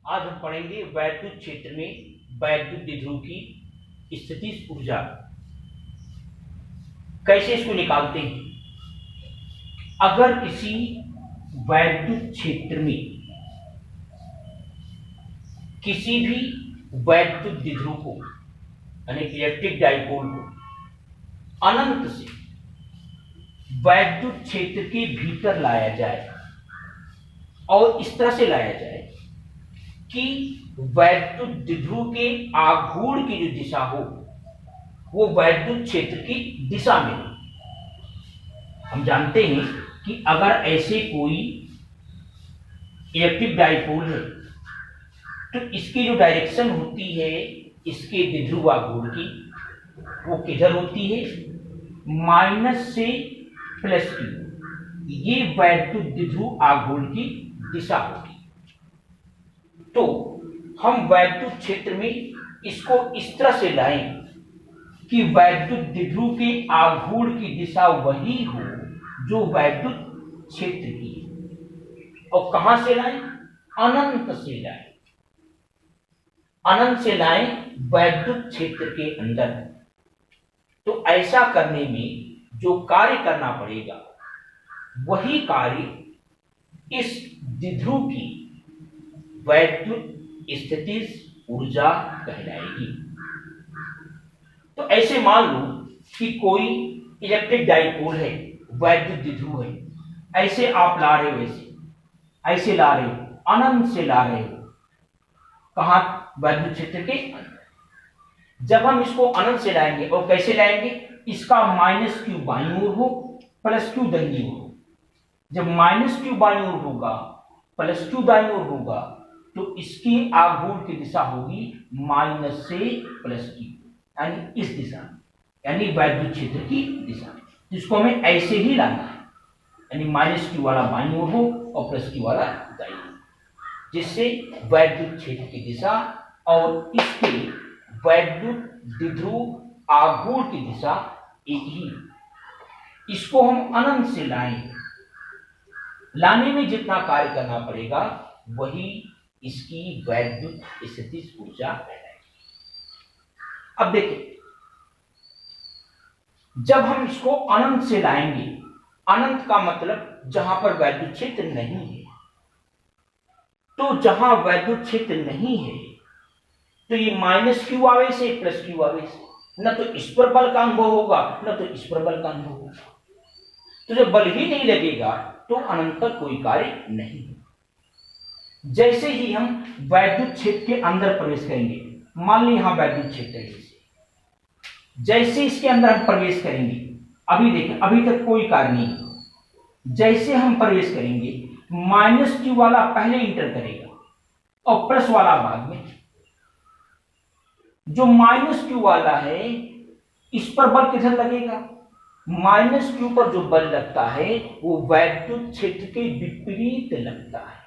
आज हम पढ़ेंगे वैद्युत क्षेत्र में वैद्युत द्विध्रुव की स्थितिज ऊर्जा, कैसे इसको निकालते हैं। अगर किसी वैद्युत क्षेत्र में किसी भी वैद्युत द्विध्रुव को यानी इलेक्ट्रिक डाइपोल को अनंत से वैद्युत क्षेत्र के भीतर लाया जाए और इस तरह से लाया जाए कि वैद्युत द्विध्रुव के आघूर्ण की जो दिशा हो वो वैद्युत क्षेत्र की दिशा में हो। हम जानते हैं कि अगर ऐसे कोई इलेक्ट्रिक डाइपोल है तो इसकी जो डायरेक्शन होती है इसके द्विध्रुव आघूर्ण की वो किधर होती है, माइनस से प्लस की। ये वैद्युत द्विध्रुव आघूर्ण की दिशा होगी। तो हम वैद्युत क्षेत्र में इसको इस तरह से लाएं कि वैद्युत द्विध्रुव के आघूर्ण की दिशा वही हो जो वैद्युत क्षेत्र की है। और कहां से लाएं, अनंत से लाएं। अनंत से लाएं वैद्युत क्षेत्र के अंदर। तो ऐसा करने में जो कार्य करना पड़ेगा वही कार्य इस द्विध्रुव की वैद्युत स्थितिज ऊर्जा कहलाएगी। तो ऐसे मान लो कि कोई इलेक्ट्रिक डाइपोल है, वैद्युत द्विध्रुव है, ऐसे आप ला रहे हो, ऐसे ला रहे हो, अनंत से ला रहे हो। कहां, वैद्युत क्षेत्र के अंदर। जब हम इसको अनंत से लाएंगे, और कैसे लाएंगे, इसका माइनस क्यू बाईं ओर हो, प्लस क्यू दाईं ओर हो। जब माइनस क्यू बाईं ओर होगा, प्लस क्यू दाईं ओर होगा, तो इसकी आघूर्ण की दिशा होगी माइनस से प्लस की, यानी इस दिशा में, यानी वैद्युत क्षेत्र की दिशा में। जिसको हमें ऐसे ही लाना है, यानी माइनस क्यू वाला बाईं ओर हो और प्लस क्यू वाला दाईं ओर, जिससे वैद्युत क्षेत्र की दिशा और इसके वैद्युत द्विध्रुव आघूर्ण की दिशा एक ही। इसको हम अनंत से लाएं, लाने में जितना कार्य करना पड़ेगा वही इसकी वैद्युत स्थितिज ऊर्जा है। अब देखिए, जब हम इसको अनंत से लाएंगे, अनंत का मतलब जहां पर वैद्युत क्षेत्र नहीं है। तो जहां वैद्युत क्षेत्र नहीं है तो ये माइनस क्यू आवेश है, प्लस क्यू आवेश है। न तो इस पर बल का अनुभव होगा, न तो इस पर बल का अनुभव होगा। तो जब बल ही नहीं लगेगा तो अनंत पर कोई कार्य नहीं है। जैसे ही हम वैद्युत क्षेत्र के अंदर प्रवेश करेंगे, मान ली यहां वैद्युत क्षेत्र है, जैसे इसके अंदर हम प्रवेश करेंगे, अभी देखें, अभी तक कोई कार्य नहीं। जैसे हम प्रवेश करेंगे, माइनस क्यू वाला पहले इंटर करेगा और प्लस वाला बाद में। जो माइनस क्यू वाला है इस पर बल किधर लगेगा, माइनस क्यू पर जो बल लगता है वो वैद्युत क्षेत्र के विपरीत लगता है।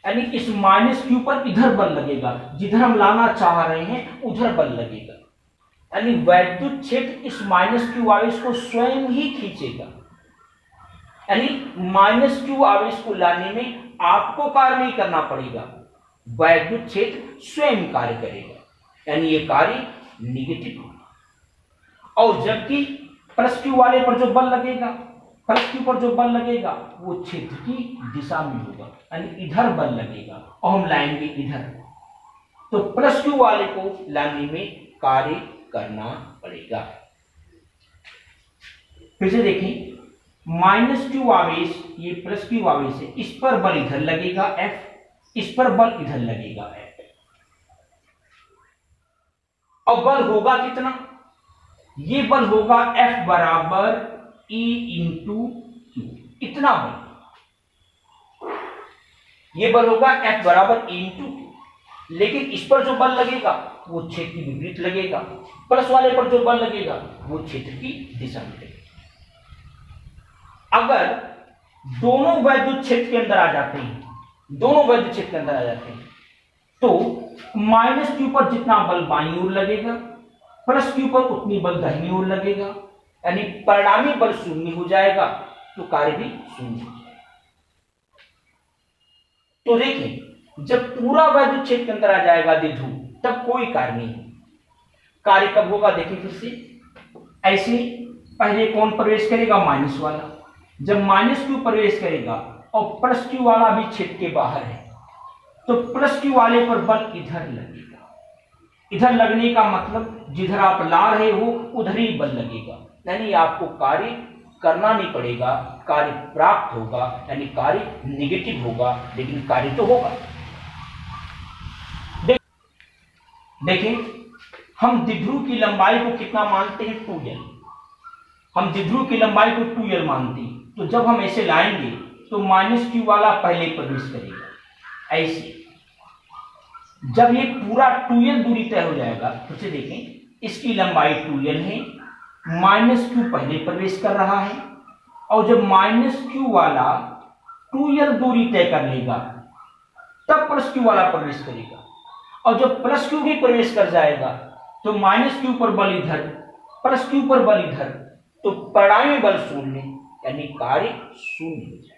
यानी इस माइनस क्यू पर इधर बल लगेगा, जिधर हम लाना चाह रहे हैं उधर बल लगेगा। यानी वैद्युत क्षेत्र इस माइनस क्यू आवेश को स्वयं ही खींचेगा। यानी माइनस क्यू आवेश को लाने में आपको कार्य नहीं करना पड़ेगा, वैद्युत क्षेत्र स्वयं कार्य करेगा। यानी ये कार्य निगेटिव होगा। और जबकि प्लस क्यू वाले पर जो बल लगेगा, प्लस क्यू पर जो बल लगेगा वो क्षेत्र की दिशा में होगा, यानी इधर बल लगेगा और हम लाएंगे इधर। तो प्लस क्यू वाले को लाने में कार्य करना पड़ेगा। फिर से देखें, माइनस क्यू आवेश, ये प्लस क्यू आवेश है, इस पर बल इधर लगेगा F, इस पर बल इधर लगेगा F। और बल होगा कितना, ये बल होगा F बराबर E इंटू क्यू, इतना बल। ये बल होगा F बराबर E इंटू क्यू। लेकिन इस पर जो बल लगेगा वो क्षेत्र की विपरीत लगेगा, प्लस वाले पर जो बल लगेगा वो क्षेत्र की दिशा में लगेगा। अगर दोनों वैद्युत क्षेत्र के अंदर आ जाते हैं, दोनों वैद्युत क्षेत्र के अंदर आ जाते हैं, तो माइनस क्यू पर जितना बल बाईं ओर लगेगा, प्लस क्यू पर उतनी बल दाहिनी ओर लगेगा, यानी परिणामी बल शून्य हो जाएगा, तो कार्य भी शून्य हो जाएगा। तो देखें, जब पूरा वैद्युत क्षेत्र के अंदर आ जाएगा द्विध्रुव, तब कोई कार्य नहीं होगा। कार्य कब होगा देखिए फिर से, ऐसे पहले कौन प्रवेश करेगा, माइनस वाला। जब माइनस क्यू प्रवेश करेगा और प्लस क्यू वाला भी क्षेत्र के बाहर है, तो प्लस क्यू वाले पर बल इधर लगेगा। इधर लगने का मतलब जिधर आप ला रहे हो उधर ही बल लगेगा, यानी आपको कार्य करना नहीं पड़ेगा, कार्य प्राप्त होगा, यानी कार्य निगेटिव होगा, लेकिन कार्य तो होगा। देखें, हम द्विध्रुव की लंबाई को कितना मानते हैं, 2l। हम द्विध्रुव की लंबाई को 2l मानते हैं, तो जब हम ऐसे लाएंगे तो माइनस क्यू वाला पहले प्रवेश करेगा। ऐसे जब ये पूरा 2l दूरी तय हो जाएगा, तो से देखें इसकी लंबाई 2l है, माइनस क्यू पहले प्रवेश कर रहा है, और जब माइनस क्यू वाला 2l दूरी तय कर लेगा तब प्लस क्यू वाला प्रवेश करेगा, और जब प्लस क्यू भी प्रवेश कर जाएगा तो माइनस क्यू पर बल इधर, प्लस क्यू पर बल इधर, तो परिणामी बल शून्य, यानी कार्य शून्य हो जाएगा।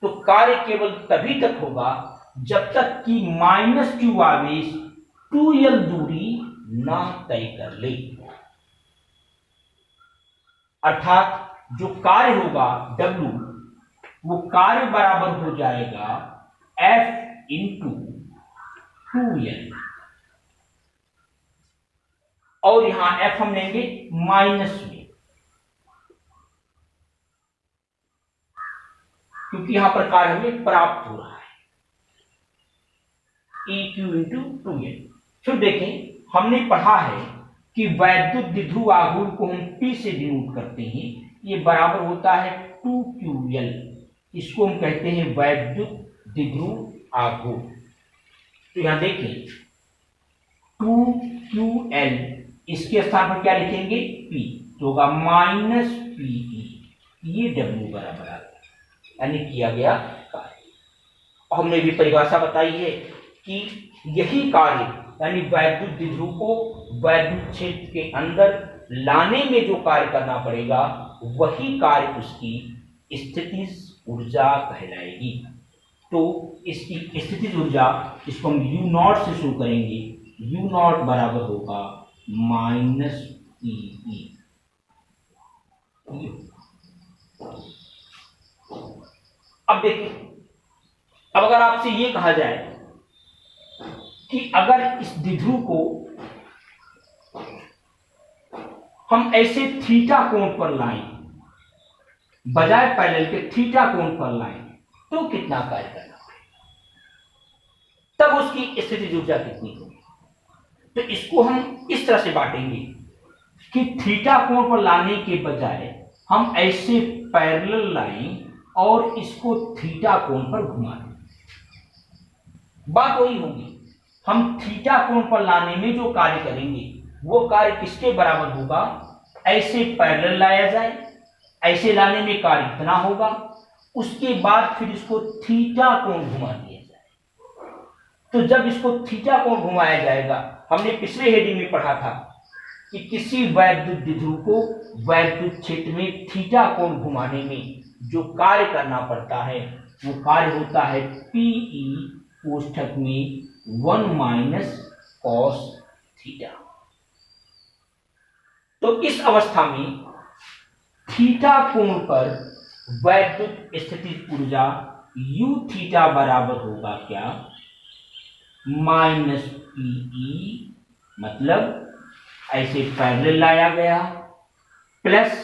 तो कार्य केवल तभी तक होगा जब तक कि माइनस क्यू आवेश 2l दूरी ना तय कर ले, अर्थात जो कार्य होगा W, वो कार्य बराबर हो जाएगा F इंटू 2l, और यहां F हम लेंगे माइनस में, क्योंकि यहां पर कार्य हमें प्राप्त हो रहा है, EQ इंटू 2l। फिर देखें, हमने पढ़ा है कि वैद्युत द्विध्रुव आघूर्ण को हम P से डिनोट करते हैं, ये बराबर होता है 2QL, इसको हम कहते हैं वैद्युत द्विध्रुव आघूर्ण। तो यहां देखें 2QL, इसके स्थान पर क्या लिखेंगे, P, तो होगा माइनस PE, ये W बराबर आ गया, यानी किया गया कार्य। हमने भी परिभाषा बताई है कि यही कार्य, यानी वैद्युत द्विध्रुव को वैद्युत क्षेत्र के अंदर लाने में जो कार्य करना पड़ेगा, वही कार्य उसकी स्थितिज ऊर्जा कहलाएगी। तो इसकी स्थितिज ऊर्जा, इसको हम U नॉट से शुरू करेंगे, U नॉट बराबर होगा माइनस PE। अब देखिए, अब अगर आपसे ये कहा जाए कि अगर इस द्विध्रुव को हम ऐसे थीटा कोण पर लाएं, बजाय पैरेलल के थीटा कोण पर लाएं, तो कितना कार्य करना पड़ेगा, तब उसकी स्थितिज ऊर्जा कितनी होगी। तो इसको हम इस तरह से बांटेंगे कि थीटा कोण पर लाने के बजाय हम ऐसे पैरेलल लाएं और इसको थीटा कोण पर घुमा दें। बात वही होगी, हम थीटा कोण पर लाने में जो कार्य करेंगे वो कार्य किसके बराबर होगा, ऐसे पैरेलल लाया जाए, ऐसे लाने में कार्य इतना होगा, उसके बाद फिर इसको थीटा कोण घुमा दिया जाए। तो जब इसको थीटा कोण घुमाया जाएगा, हमने पिछले हेडिंग में पढ़ा था कि किसी वैद्युत द्विध्रुव को वैद्युत क्षेत्र में थीटा कोण घुमाने में जो कार्य करना पड़ता है, वो कार्य होता है PE कोष्ठक में 1 माइनस कॉस थीटा। तो इस अवस्था में थीटा कोण पर वैद्युत स्थितिज ऊर्जा U थीटा बराबर होगा क्या, माइनस PE, मतलब ऐसे पैरेलल लाया गया प्लस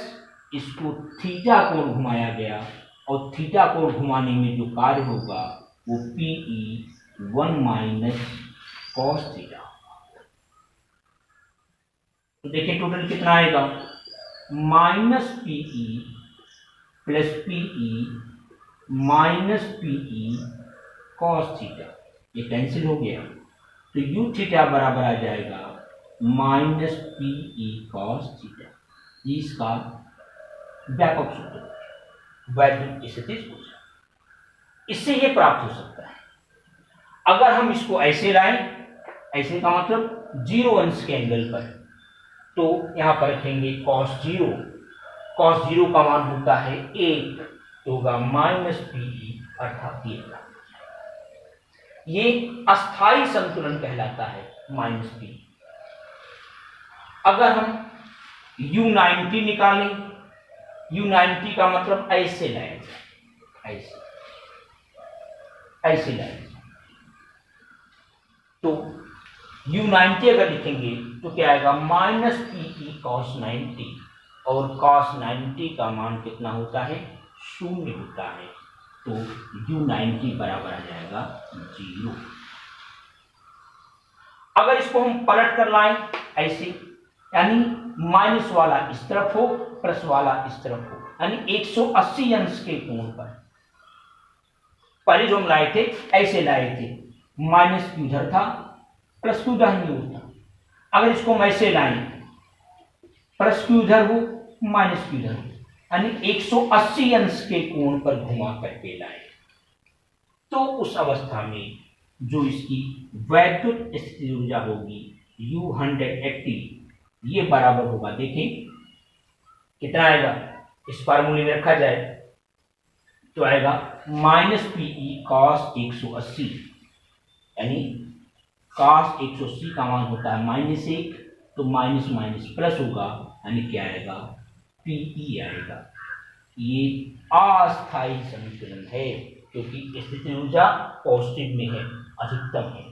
इसको थीटा कोण घुमाया गया, और थीटा कोण घुमाने में जो कार्य होगा वो PE 1 माइनस कॉस थीटा। तो देखिए टोटल कितना आएगा, minus PE plus PE minus PE cos theta, ये कैंसिल हो गया, तो U थीटा बराबर आ जाएगा माइनस PE कॉस थीटा। ये इसका व्यापक सूत्र, वैद्युत स्थितिज ऊर्जा, इससे ये प्राप्त हो सकता है। अगर हम इसको ऐसे लाएं, ऐसे का मतलब 0 अंश के एंगल पर, तो यहां पर रखेंगे cos 0, cos 0 का मान होता है 1, तो होगा माइनस PE, अर्थात ये। ये अस्थाई संतुलन कहलाता है -P। अगर हम U90 निकालें, U90 का मतलब ऐसे लाएं, ऐसे लाएं, तो U90 अगर लिखेंगे तो क्या आएगा -PE cos 90, और cos 90 का मान कितना होता है, 0 होता है, तो U90 बराबर आ जाएगा 0। अगर इसको हम पलट कर लाएं ऐसे, यानी माइनस वाला इस तरफ हो, प्लस वाला इस तरफ हो, यानी 180 अंश के कोण पर, पहले जो हम लाए थे ऐसे लाए थे, माइनस क्यू इधर था, प्लस क्यू दाहिनी ओर था। अगर इसको हम ऐसे लाएं, प्लस क्यू इधर हो, माइनस क्यू इधर हो, यानी 180 अंश के कोण पर घुमा करके लाए, तो उस अवस्था में जो इसकी वैद्युत स्थितिज ऊर्जा होगी U180, ये बराबर होगा, देखें कितना आएगा, इस फार्मूले में रखा जाए तो आएगा -PE cos 180, यानी cos 180 का मान होता है -1, तो माइनस माइनस प्लस होगा, यानी क्या आएगा, PE आएगा। ये अस्थायी समीकरण है क्योंकि स्थितिज ऊर्जा पॉजिटिव में है, अधिकतम है,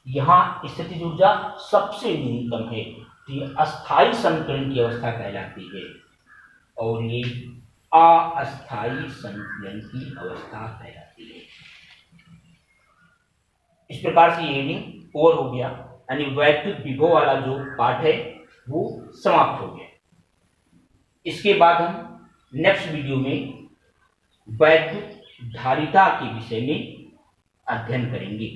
यहाँ स्थितिज ऊर्जा सबसे न्यूनतम है, तो ये अस्थायी संतुलन की अवस्था कहलाती है, और ये अस्थायी संतुलन की अवस्था कहलाती है। इस प्रकार से ये हेडिंग ओवर हो गया, यानी वैद्युत विभव वाला जो पाठ है वो समाप्त हो गया। इसके बाद हम नेक्स्ट वीडियो में वैद्युत धारिता के विषय में अध्ययन करेंगे।